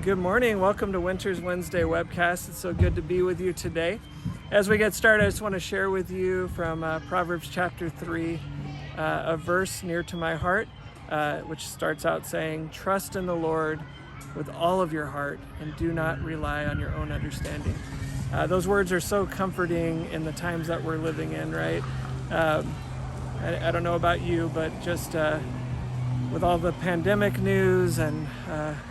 Good morning. Welcome to Winter's Wednesday Webcast. It's so good to be with you today. As we get started, I just want to share with you from Proverbs Chapter 3, a verse near to my heart, which starts out saying, "Trust in the Lord with all of your heart and do not rely on your own understanding." Those words are so comforting in the times that we're living in, right? I don't know about you, but just with all the pandemic news and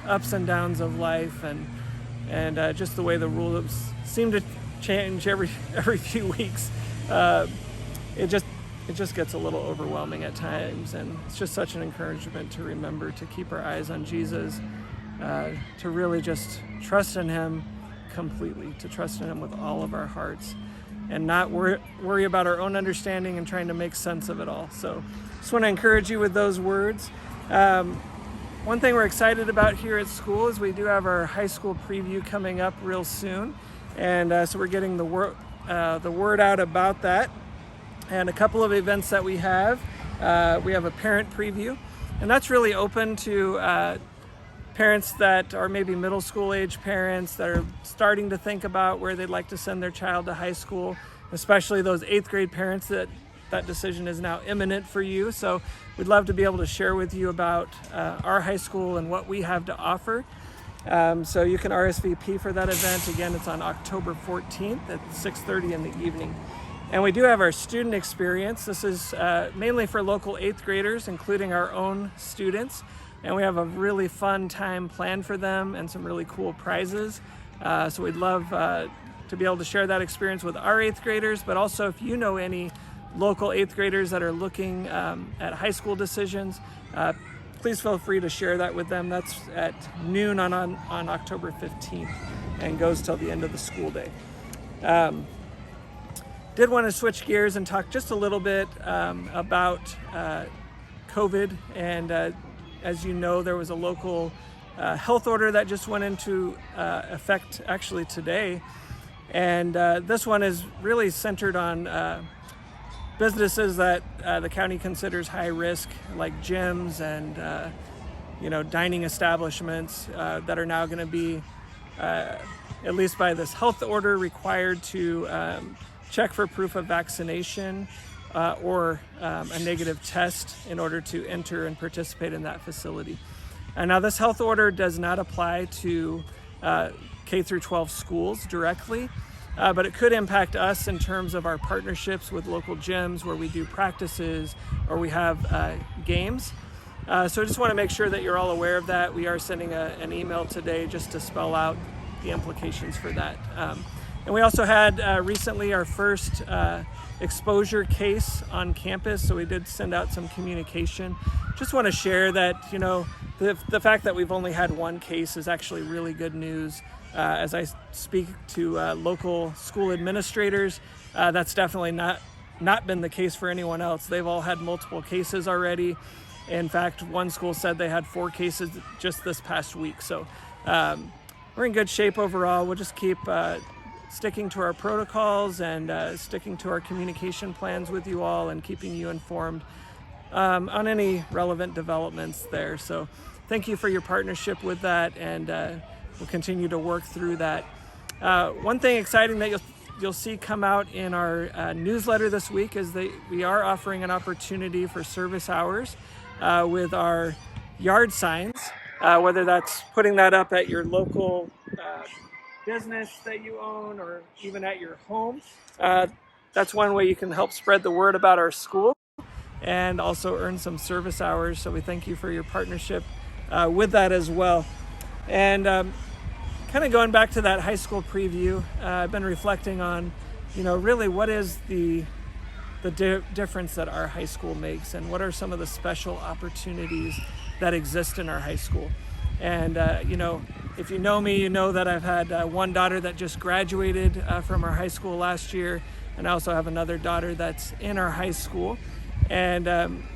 ups and downs of life and just the way the rules seem to change every few weeks, it just gets a little overwhelming at times, and it's just such an encouragement to remember to keep our eyes on Jesus, to really just trust in Him completely, to trust in Him with all of our hearts, and not worry about our own understanding and trying to make sense of it all. So just want to encourage you with those words. One thing we're excited about here at school is we do have our high school preview coming up real soon, and so we're getting the word out about that. And a couple of events that we have a parent preview, and that's really open to parents that are maybe middle school age parents that are starting to think about where they'd like to send their child to high school, especially those 8th grade parents that decision is now imminent for you. So we'd love to be able to share with you about our high school and what we have to offer. So you can RSVP for that event. Again, it's on October 14th at 6:30 in the evening. And we do have our student experience. This is mainly for local 8th graders, including our own students. And we have a really fun time planned for them and some really cool prizes. So we'd love to be able to share that experience with our 8th graders, but also if you know any local 8th graders that are looking at high school decisions, please feel free to share that with them. That's at noon on October 15th and goes till the end of the school day. Did want to switch gears and talk just a little bit about COVID. And as you know, there was a local health order that just went into effect actually today. And this one is really centered on businesses that the county considers high risk, like gyms and dining establishments that are now going to be, at least by this health order, required to check for proof of vaccination or a negative test in order to enter and participate in that facility. And now this health order does not apply to K through 12 schools directly, but it could impact us in terms of our partnerships with local gyms where we do practices or we have games. So I just want to make sure that you're all aware of that. We are sending an email today just to spell out the implications for that. And we also had recently our first exposure case on campus, so we did send out some communication. Just want to share that, the fact that we've only had one case is actually really good news. As I speak to local school administrators, that's definitely not been the case for anyone else. They've all had multiple cases already. In fact, one school said they had 4 cases just this past week. So we're in good shape overall. We'll just keep sticking to our protocols and sticking to our communication plans with you all and keeping you informed on any relevant developments there. So thank you for your partnership with that, and we'll continue to work through that. One thing exciting that you'll see come out in our newsletter this week is that we are offering an opportunity for service hours with our yard signs, whether that's putting that up at your local business that you own or even at your home. That's one way you can help spread the word about our school and also earn some service hours. So we thank you for your partnership with that as well. And kind of going back to that high school preview, I've been reflecting on, really what is the difference that our high school makes, and what are some of the special opportunities that exist in our high school. And if you know me, you know that I've had one daughter that just graduated from our high school last year, and I also have another daughter that's in our high school. And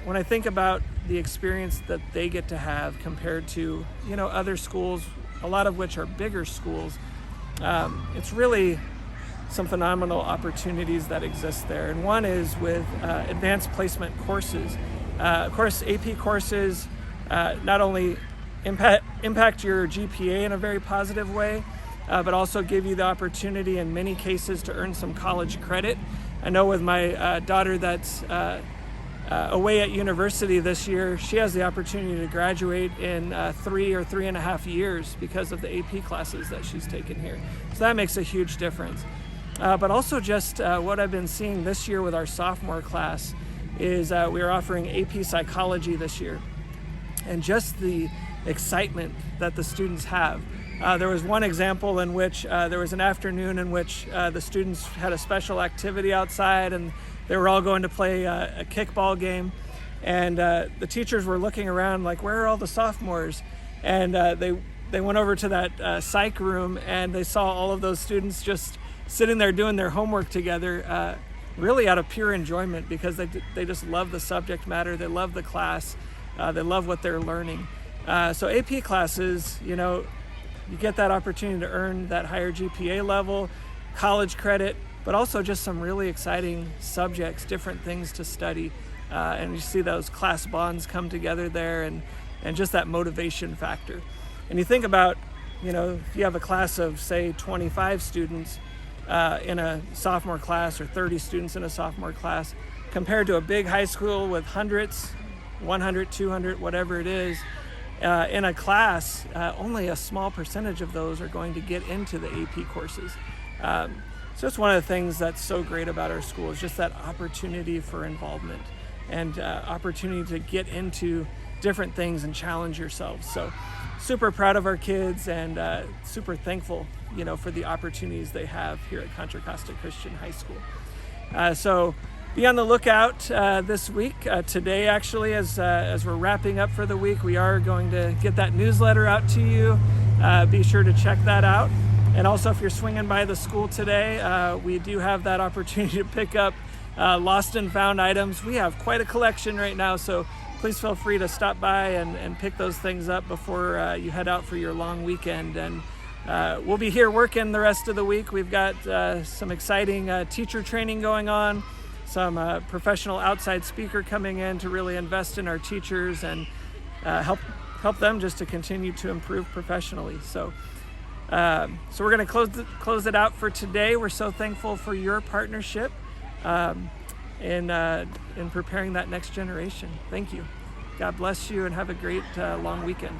when I think about the experience that they get to have compared to other schools, a lot of which are bigger schools, it's really some phenomenal opportunities that exist there. And one is with advanced placement courses. Of course, AP courses not only impact impact your GPA in a very positive way, but also give you the opportunity in many cases to earn some college credit. I know with my daughter that's away at university this year, she has the opportunity to graduate in 3 or 3.5 years because of the AP classes that she's taken here. So that makes a huge difference. But also just what I've been seeing this year with our sophomore class is we are offering AP Psychology this year. And just the excitement that the students have. There was one example in which there was an afternoon in which the students had a special activity outside and they were all going to play a kickball game. And the teachers were looking around like, where are all the sophomores? And they went over to that psych room and they saw all of those students just sitting there doing their homework together, really out of pure enjoyment because they just love the subject matter, they love the class, they love what they're learning. So AP classes, you get that opportunity to earn that higher GPA level, college credit, but also just some really exciting subjects, different things to study. And you see those class bonds come together there and just that motivation factor. And you think about, if you have a class of, say, 25 students in a sophomore class or 30 students in a sophomore class, compared to a big high school with hundreds, 100, 200, whatever it is, in a class, only a small percentage of those are going to get into the AP courses. So it's one of the things that's so great about our school is just that opportunity for involvement and opportunity to get into different things and challenge yourselves. So super proud of our kids and super thankful, for the opportunities they have here at Contra Costa Christian High School. So be on the lookout this week. Today, actually, as we're wrapping up for the week, we are going to get that newsletter out to you. Be sure to check that out. And also, if you're swinging by the school today, we do have that opportunity to pick up lost and found items. We have quite a collection right now, so please feel free to stop by and pick those things up before you head out for your long weekend. And we'll be here working the rest of the week. We've got some exciting teacher training going on, some professional outside speaker coming in to really invest in our teachers and help them just to continue to improve professionally. So we're going to close it out for today. We're so thankful for your partnership in preparing that next generation. Thank you. God bless you and have a great long weekend.